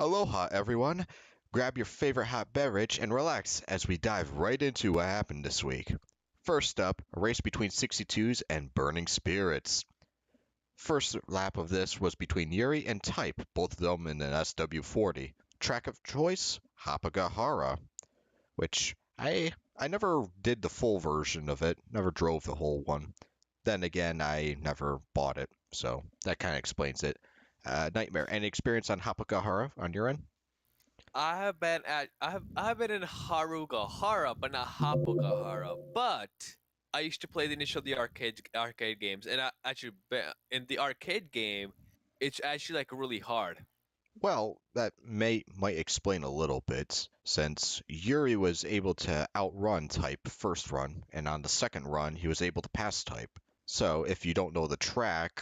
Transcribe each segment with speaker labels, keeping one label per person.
Speaker 1: Aloha, everyone. Grab your favorite hot beverage and relax as we dive right into what happened this week. First up, a race between 62s and Burning Spirits. First lap of this was between Yuri and Type, both of them in an SW40. Track of choice, Hapagahara, which I never did the full version of it, never drove the whole one. Then again, I never bought it, so that kind of explains it. Nightmare, any experience on Hapagahara on your end?
Speaker 2: I have been in Harugahara, but not Hapogahara. But I used to play the arcade games, and in the arcade game, it's actually like really hard.
Speaker 1: Well, that might explain a little bit, since Yuri was able to outrun Type first run, and on the second run he was able to pass Type. So if you don't know the track,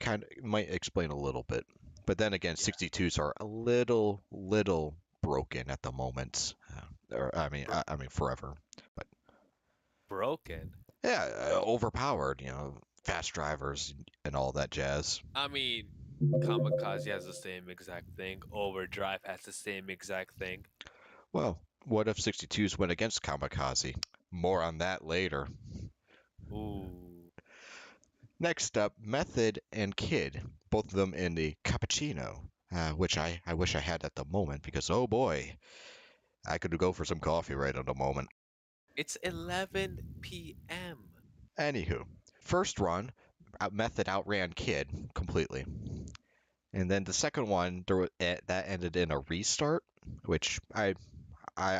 Speaker 1: kind of might explain a little bit. But then again,
Speaker 2: Yeah,
Speaker 1: 62s are a little broken at the moment. Or
Speaker 2: bro-
Speaker 1: I mean forever. But
Speaker 2: broken.
Speaker 1: yeah, overpowered. Fast drivers and all that jazz.
Speaker 2: I mean, Kamikaze has the same exact thing. Overdrive has the same exact thing.
Speaker 1: Well, what if 62s went against Kamikaze? More on that later.
Speaker 2: Ooh,
Speaker 1: Next up, Method and Kid, both of them in the cappuccino, which I wish I had at the moment because oh boy, I could go for some coffee right at the moment.
Speaker 2: it's 11 p.m.
Speaker 1: Anywho, first run, Method outran Kid completely, and then the second one that ended in a restart, which I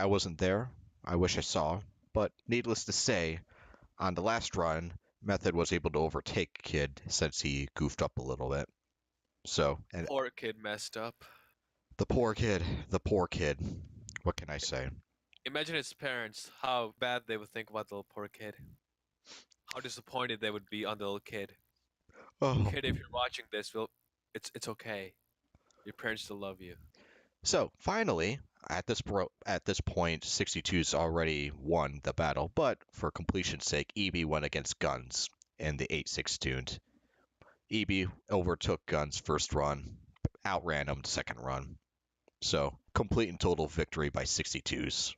Speaker 1: wasn't there. I wish I saw, but needless to say, on the last run, Method was able to overtake Kid since he goofed up a little bit. So, and
Speaker 2: Poor kid messed up.
Speaker 1: the poor kid, the poor kid. What can I say?
Speaker 2: Imagine his parents, how bad they would think about the little poor kid. How disappointed they would be on the little kid.
Speaker 1: Oh,
Speaker 2: Kid, if you're watching this, it's okay. Your parents still love you.
Speaker 1: so finally, at this point, 62's already won the battle, but for completion's sake, EB went against Guns in the 8-6 tuned. EB overtook Guns first run, outran him second run. So complete and total victory by 62's.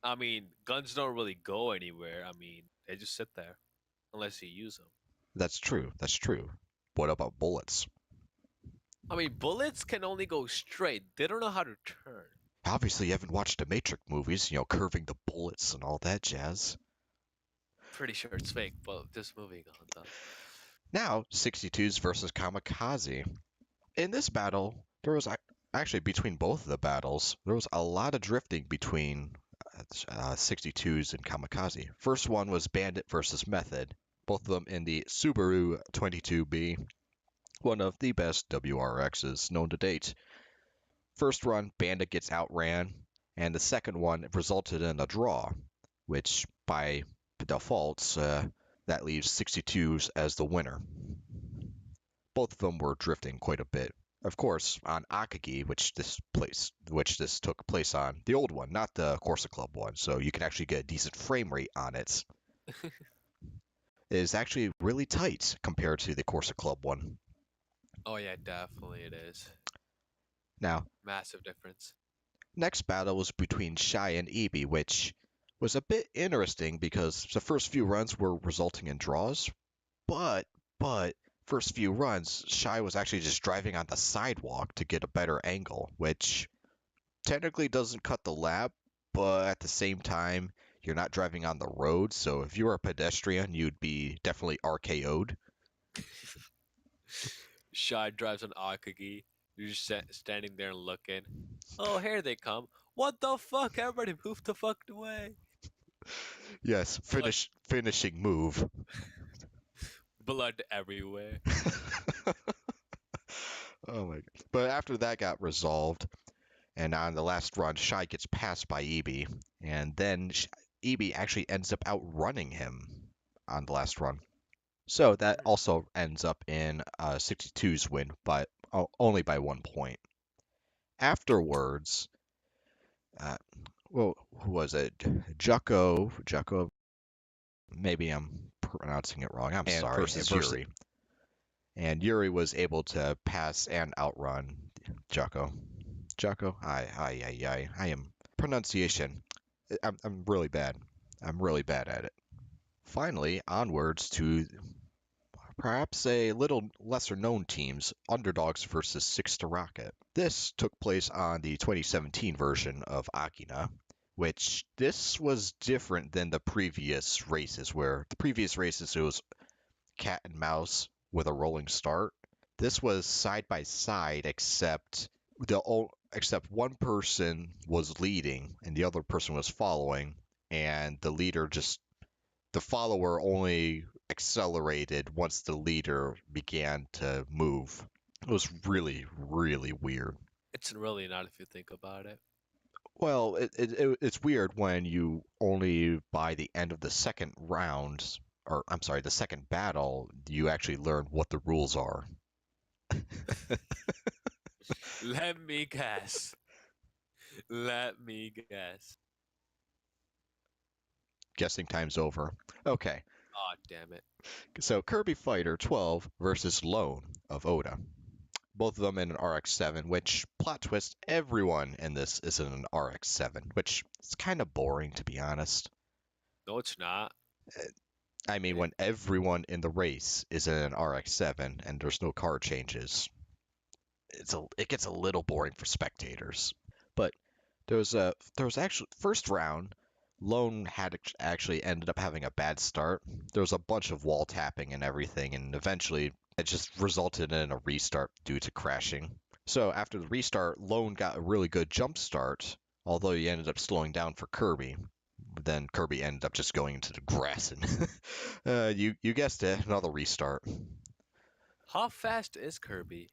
Speaker 2: I mean, guns don't really go anywhere. I mean, they just sit there unless you use them.
Speaker 1: That's true. That's true. What about bullets?
Speaker 2: I mean, bullets can only go straight. They don't know how to turn.
Speaker 1: Obviously, you haven't watched the Matrix movies, curving the bullets and all that jazz.
Speaker 2: Pretty sure it's fake, but just moving on though.
Speaker 1: Now, 62's versus Kamikaze. In this battle, there was actually between both of the battles, there was a lot of drifting between 62's and Kamikaze. First one was Bandit versus Method, both of them in the Subaru 22B, one of the best WRXs known to date. First run, Bandit gets outran, and the second one resulted in a draw, which by default, that leaves 62's as the winner. Both of them were drifting quite a bit. Of course, on Akagi, which this took place on, the old one, not the Corsa Club one, so you can actually get a decent frame rate on it. It is actually really tight compared to the Corsa Club one.
Speaker 2: Oh yeah, definitely it is.
Speaker 1: Now,
Speaker 2: Massive difference.
Speaker 1: next battle was between Shy and Ebi, which was a bit interesting because the first few runs were resulting in draws, but first few runs, Shy was actually just driving on the sidewalk to get a better angle, which technically doesn't cut the lap, but at the same time, you're not driving on the road, so if you were a pedestrian, you'd be definitely RKO'd.
Speaker 2: Shy drives an Akagi. You're just standing there and looking. Oh, here they come. What the fuck? Everybody move the fuck away.
Speaker 1: Yes,
Speaker 2: Blood,
Speaker 1: finishing move.
Speaker 2: blood everywhere.
Speaker 1: Oh my god. But after that got resolved, and on the last run, Shy gets passed by Ebi, and then Ebi actually ends up outrunning him on the last run. So that also ends up in 62's win, but only by 1 point. Afterwards, uh, well, who was it? Jucko, maybe I'm pronouncing it wrong. I'm sorry. Versus Yuri. And Yuri was able to pass and outrun Jucko. Jocko. I am pronunciation. I'm really bad. I'm really bad at it. Finally, onwards to perhaps a little lesser known teams, Underdogs versus Six to Rocket. This took place on the 2017 version of Akina, which this was different than the previous races, where the previous races it was cat and mouse with a rolling start. This was side by side, except one person was leading and the other person was following, and the follower only accelerated once the leader began to move. It was really, really weird.
Speaker 2: It's really not if you think about it.
Speaker 1: Well, it's weird when you only by the end of the second round, or I'm sorry, the second battle, you actually learn what the rules are.
Speaker 2: Let me guess. Let me guess.
Speaker 1: Guessing time's over. Okay,
Speaker 2: Oh, damn it.
Speaker 1: so Kirby Fighter 12 versus Lone of Oda. Both of them in an RX-7, which, plot twist, everyone in this is in an RX-7, which is kind of boring, to be honest.
Speaker 2: No, it's not.
Speaker 1: I mean, when everyone in the race is in an RX-7 and there's no car changes, it gets a little boring for spectators. But there was actually first round, Lone had actually ended up having a bad start. There was a bunch of wall tapping and everything, and eventually it just resulted in a restart due to crashing. So after the restart, Lone got a really good jump start, although he ended up slowing down for Kirby. Then Kirby ended up just going into the grass, and you guessed it, another restart.
Speaker 2: How fast is Kirby?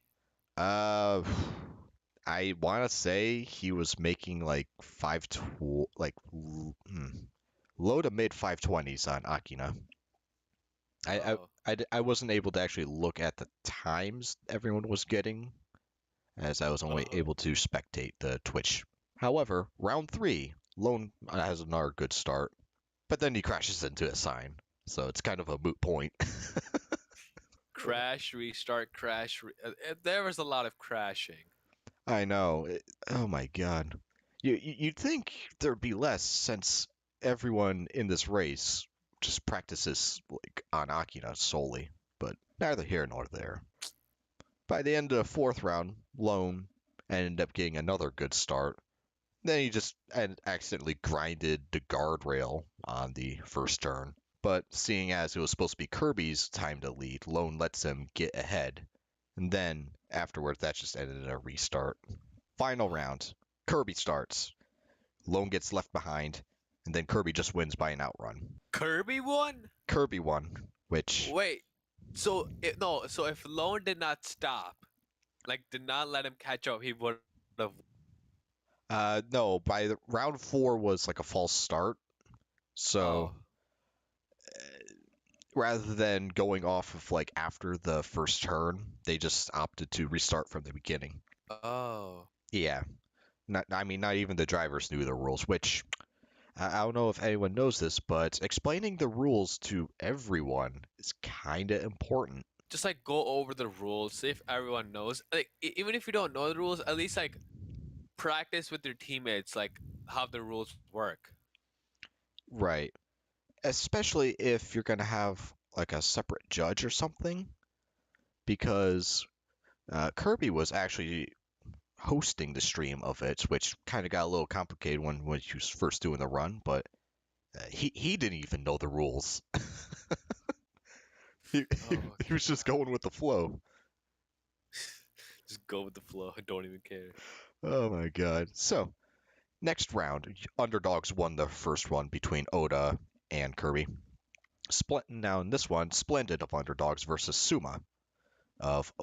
Speaker 1: Uh, I want to say he was making like low to mid 520s on Akina.
Speaker 2: Oh.
Speaker 1: I wasn't able to actually look at the times everyone was getting, as I was only
Speaker 2: Oh.
Speaker 1: able to spectate the Twitch. However, round 3, Lone has another good start, but then he crashes into a sign, so it's kind of a moot point.
Speaker 2: Crash, restart, crash. There was a lot of crashing.
Speaker 1: I know. Oh my god. You'd think there'd be less since everyone in this race just practices like on Akina solely, but neither here nor there. By the end of the fourth round, Lone ended up getting another good start. Then he just accidentally grinded the guardrail on the first turn. But seeing as it was supposed to be Kirby's time to lead, Lone lets him get ahead. And then afterwards, that just ended in a restart. Final round, Kirby starts. Lone gets left behind, and then Kirby just wins by an outrun.
Speaker 2: Kirby won?
Speaker 1: Kirby won, which
Speaker 2: Wait. So no. So if Lone did not stop, like did not let him catch up, he would have.
Speaker 1: no, by round 4 was like a false start. So
Speaker 2: Oh.
Speaker 1: rather than going off of like after the first turn, they just opted to restart from the beginning.
Speaker 2: Oh.
Speaker 1: Yeah. Not even the drivers knew the rules, which I don't know if anyone knows this, but explaining the rules to everyone is kind of important.
Speaker 2: Just like go over the rules, see if everyone knows. Like even if you don't know the rules, at least like practice with your teammates, like how the rules work.
Speaker 1: Right. Especially if you're going to have like a separate judge or something, because Kirby was actually hosting the stream of it, which kind of got a little complicated when he was first doing the run, but he didn't even know the rules. he, he,
Speaker 2: Oh,
Speaker 1: he was just going with the flow.
Speaker 2: just go with the flow. I don't even care.
Speaker 1: Oh my god. So, next round, Underdogs won the first one between Oda and Kirby. Now in this one, Splendid of Underdogs versus Suma of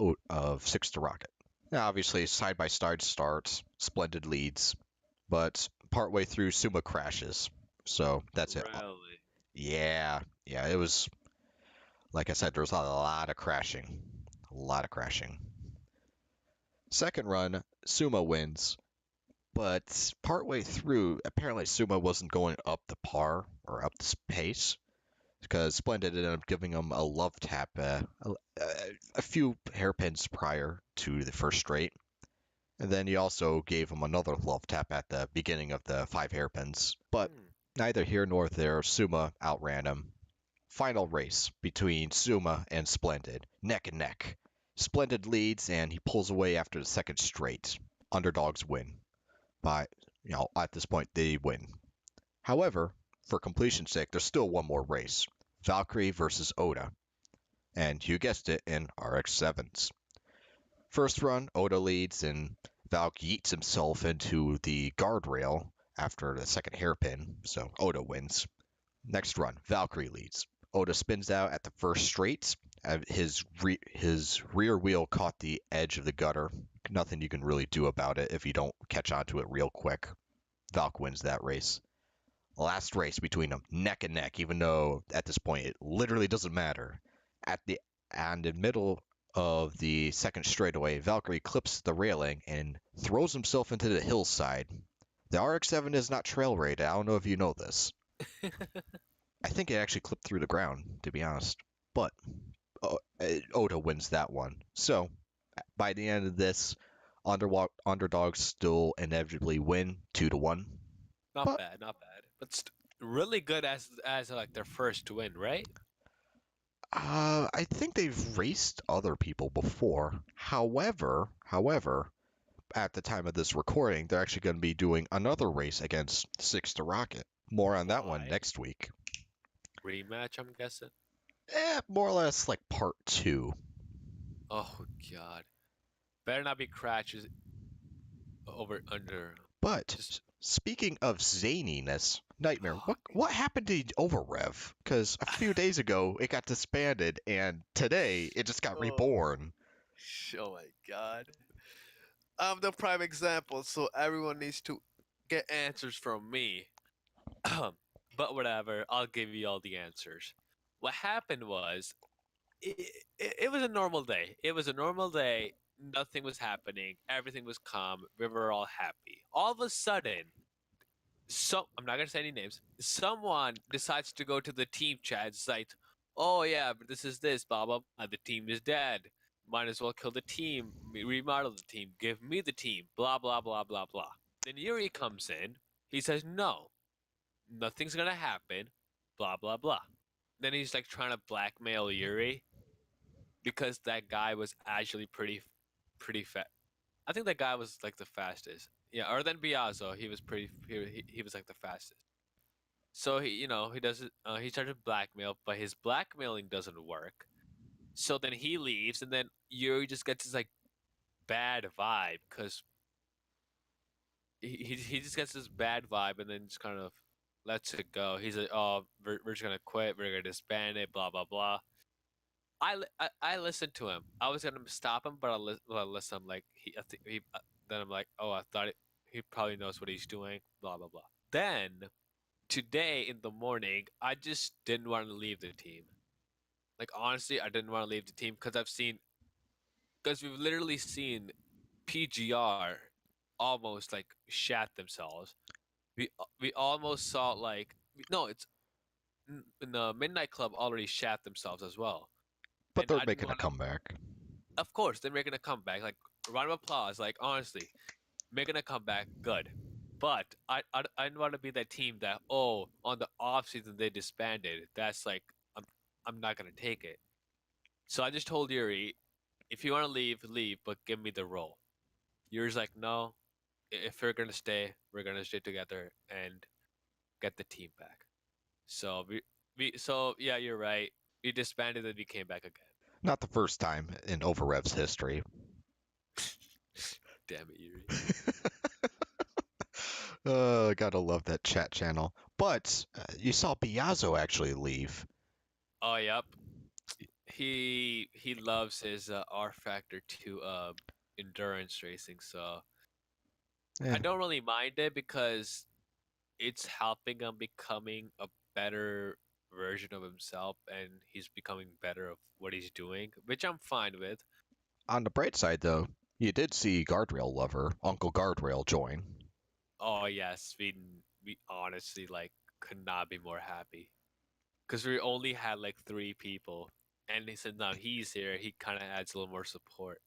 Speaker 1: Six to Rocket. Now, obviously, side by side starts, Splendid leads, but partway through, Suma crashes. So that's it.
Speaker 2: Really?
Speaker 1: Yeah, it was, like I said, there was a lot of crashing. A lot of crashing. Second run, Suma wins, but partway through, apparently Suma wasn't going up the par or up the pace because Splendid ended up giving him a love tap a few hairpins prior to the first straight. And then you also gave him another love tap at the beginning of the 5 hairpins. But
Speaker 2: Hmm.
Speaker 1: neither here nor there, Suma outran him. Final race between Suma and Splendid, neck and neck. Splendid leads and he pulls away after the second straight. Underdogs win. But, at this point, they win. However, for completion's sake, there's still one more race. Valkyrie versus Oda. And you guessed it, in RX-7s. First run, Oda leads, and Valk yeets himself into the guardrail after the second hairpin, so Oda wins. Next run, Valkyrie leads. Oda spins out at the first straight. His rear wheel caught the edge of the gutter. Nothing you can really do about it if you don't catch onto it real quick. Valk wins that race. Last race between them, neck and neck, even though at this point it literally doesn't matter. At the and in middle of the second straightaway, Valkyrie clips the railing and throws himself into the hillside. The RX-7 is not trail rated. I don't know if you know this. I think it actually clipped through the ground, to be honest. But Oda wins that one. So by the end of this, underdogs still inevitably win 2-1.
Speaker 2: Not
Speaker 1: But
Speaker 2: bad, not bad. But really good as like their first win, right?
Speaker 1: I think they've raced other people before. However, at the time of this recording, they're actually going to be doing another race against Six to Rocket. More on that one
Speaker 2: Why?
Speaker 1: next week.
Speaker 2: Rematch, I'm guessing.
Speaker 1: More or less like part two.
Speaker 2: Oh God. Better not be crashes over under.
Speaker 1: But
Speaker 2: Just
Speaker 1: speaking of zaniness, Nightmare, what happened to Overrev? Because a few days ago it got disbanded, and today it just got
Speaker 2: oh,
Speaker 1: reborn.
Speaker 2: oh my God. I'm the prime example, so everyone needs to get answers from me. But whatever, I'll give you all the answers. What happened was, it was a normal day. It was a normal day. Nothing was happening. Everything was calm. We were all happy. All of a sudden, I'm not gonna say any names. Someone decides to go to the team chat site. Oh yeah, but this is this, blah blah blah. The team is dead. Might as well kill the team. Remodel the team. Give me the team. Blah blah blah blah blah. Then Yuri comes in. He says no, nothing's gonna happen. Blah blah blah. Then he's like trying to blackmail Yuri because that guy was actually pretty fat. I think that guy was like the fastest. Yeah, or then Biazzo, he was pretty. He was like the fastest. So he does it. He started to blackmail, but his blackmailing doesn't work. So then he leaves, and then Yuri just gets this like bad vibe because he just gets this bad vibe, and then just kind of lets it go. He's like, "Oh, we're just gonna quit. We're gonna disband it. Blah blah blah." I listened to him. I was gonna stop him, but I listened. I'm like then I'm like, "Oh, I thought he probably knows what he's doing." Blah blah blah. Then today in the morning, I just didn't want to leave the team. Like honestly, I didn't want to leave the team because we've literally seen PGR almost like shat themselves. We almost saw like no, it's in the Midnight Club already shat themselves as well,
Speaker 1: But
Speaker 2: and
Speaker 1: they're
Speaker 2: I didn't
Speaker 1: making a
Speaker 2: want to.
Speaker 1: comeback.
Speaker 2: Of course, they're making a comeback. Like round of applause. Like honestly, making a comeback, good. But I didn't want to be that team that on the off season they disbanded. That's like I'm not gonna take it. So I just told Yuri, if you want to leave, leave, but give me the role. Yuri's like, no, if we're gonna stay, we're gonna stay together and get the team back. So so yeah, you're right. We disbanded and we came back again.
Speaker 1: Not the first time in Overrev's history.
Speaker 2: Damn it, Yuri.
Speaker 1: Gotta love that chat channel. But you saw Biazzo actually leave.
Speaker 2: Oh yep. He loves his R Factor 2 endurance racing, so I
Speaker 1: Yeah,
Speaker 2: don't really mind it because it's helping him becoming a better version of himself and he's becoming better of what he's doing, which I'm fine with.
Speaker 1: on the bright side, though, you did see Guardrail Lover, Uncle Guardrail, join.
Speaker 2: Oh yes, we honestly like could not be more happy because we only had like 3 people, and he said now he's here, he kind of adds a little more support.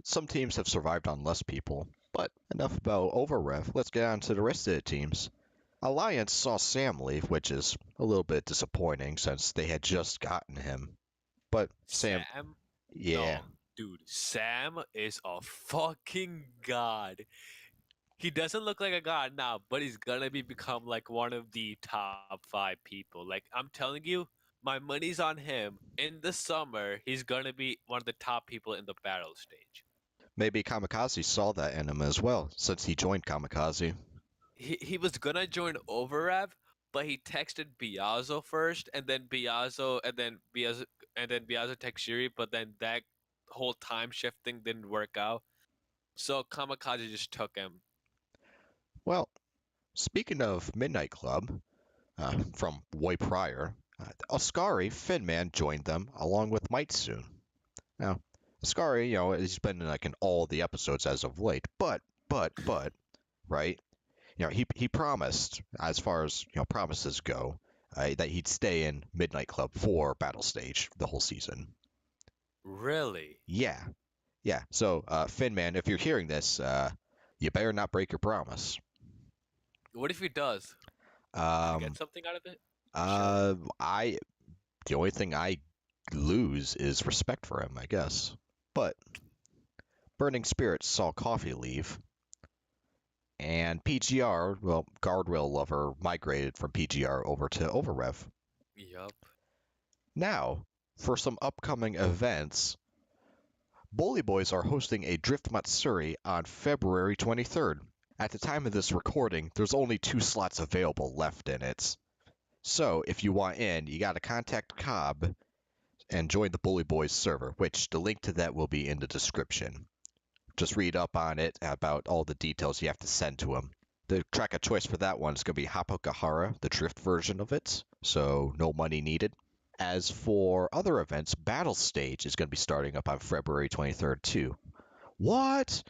Speaker 1: Some teams have survived on less people. But enough about Overrev. Let's get on to the rest of the teams. Alliance saw Sam leave, which is a little bit disappointing since they had just gotten him. But Sam,
Speaker 2: Sam?
Speaker 1: yeah,
Speaker 2: No, dude. Sam is a fucking god. He doesn't look like a god now, but he's gonna become like one of the top 5 people. Like I'm telling you, my money's on him. In the summer, he's gonna be one of the top people in the battle stage.
Speaker 1: maybe Kamikaze saw that in him as well, since he joined Kamikaze.
Speaker 2: He was gonna join Overrev, but he texted Biazo first, and then Biazo texted Yuri, but then that whole time shifting didn't work out. So Kamikaze just took him.
Speaker 1: Well, speaking of Midnight Club, from way prior, Oscari, Finman, joined them along with Mitsu. Now, Oscari, he's been in all the episodes as of late, but, right? He promised, as far as promises go, that he'd stay in Midnight Club for Battle Stage the whole season.
Speaker 2: Really?
Speaker 1: Yeah, yeah. So, Finman, if you're hearing this, you better not break your promise.
Speaker 2: What if he does? Do you get
Speaker 1: Um,
Speaker 2: something out of it?
Speaker 1: uh, I the only thing I lose is respect for him, I guess. But Burning Spirits saw Coffee leave, and PGR, well, Guardrail Lover migrated from PGR over to Overrev.
Speaker 2: Yup.
Speaker 1: Now, for some upcoming events, BullyBoys are hosting a Drift Matsuri on February 23rd. At the time of this recording, there's only 2 slots available left in it. So, if you want in, you gotta contact Cobb and join the BullyBoys server, which the link to that will be in the description. Just read up on it about all the details you have to send to him. The track of choice for that one is going to be Hapokahara, the drift version of it, so no money needed. As for other events, Battle Stage is going to be starting up on February 23rd too. What?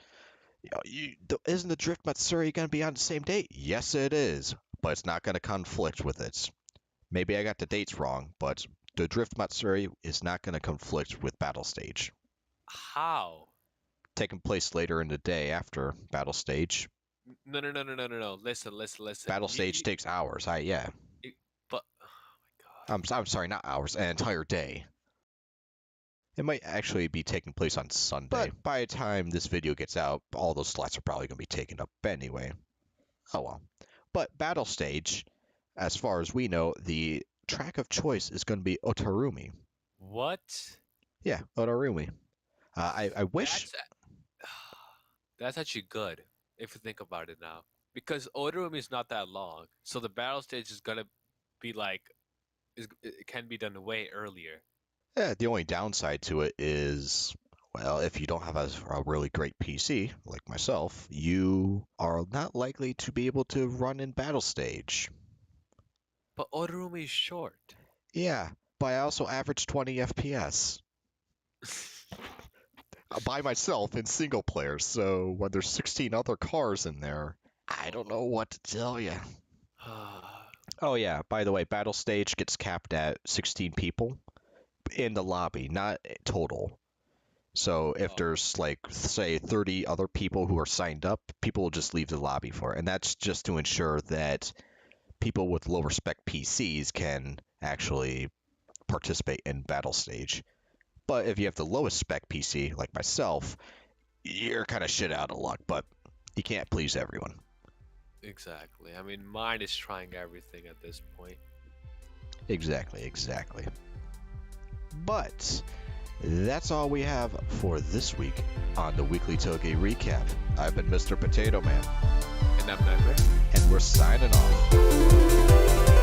Speaker 1: Isn't the Drift Matsuri going to be on the same date? Yes, it is, but it's not going to conflict with it. Maybe I got the dates wrong, but the Drift Matsuri is not going to conflict with Battle Stage.
Speaker 2: How?
Speaker 1: Taking place later in the day after Battle Stage.
Speaker 2: No. Listen.
Speaker 1: Battle Stage takes hours. Yeah.
Speaker 2: But oh my god.
Speaker 1: I'm sorry, not hours, an entire day. It might actually be taking place on Sunday. But by the time this video gets out, all those slots are probably going to be taken up anyway. Oh well. But Battle Stage, as far as we know, the track of choice is going to be Otarumi.
Speaker 2: What?
Speaker 1: Yeah, Otarumi. I wish...
Speaker 2: That's actually good if you think about it now, because Otarumi is not that long, so the battle stage is gonna be it can be done way earlier.
Speaker 1: Yeah, the only downside to it is, well, if you don't have a really great PC like myself, you are not likely to be able to run in Battle Stage.
Speaker 2: But Otarumi is short.
Speaker 1: Yeah, but I also average 20 FPS. By myself in single player, so when there's 16 other cars in there, I don't know what to tell you. Oh yeah, by the way, Battle Stage gets capped at 16 people in the lobby, not total. So if there's say 30 other people who are signed up, people will just leave the lobby for it. And that's just to ensure that people with lower spec PCs can actually participate in Battle Stage. But if you have the lowest spec PC, like myself, you're kind of shit out of luck, but you can't please everyone.
Speaker 2: Exactly. I mean, mine is trying everything at this point.
Speaker 1: Exactly. But that's all we have for this week on the Weekly Touge Recap. I've been Mr. Potato Man.
Speaker 2: And I'm Never.
Speaker 1: And we're signing off.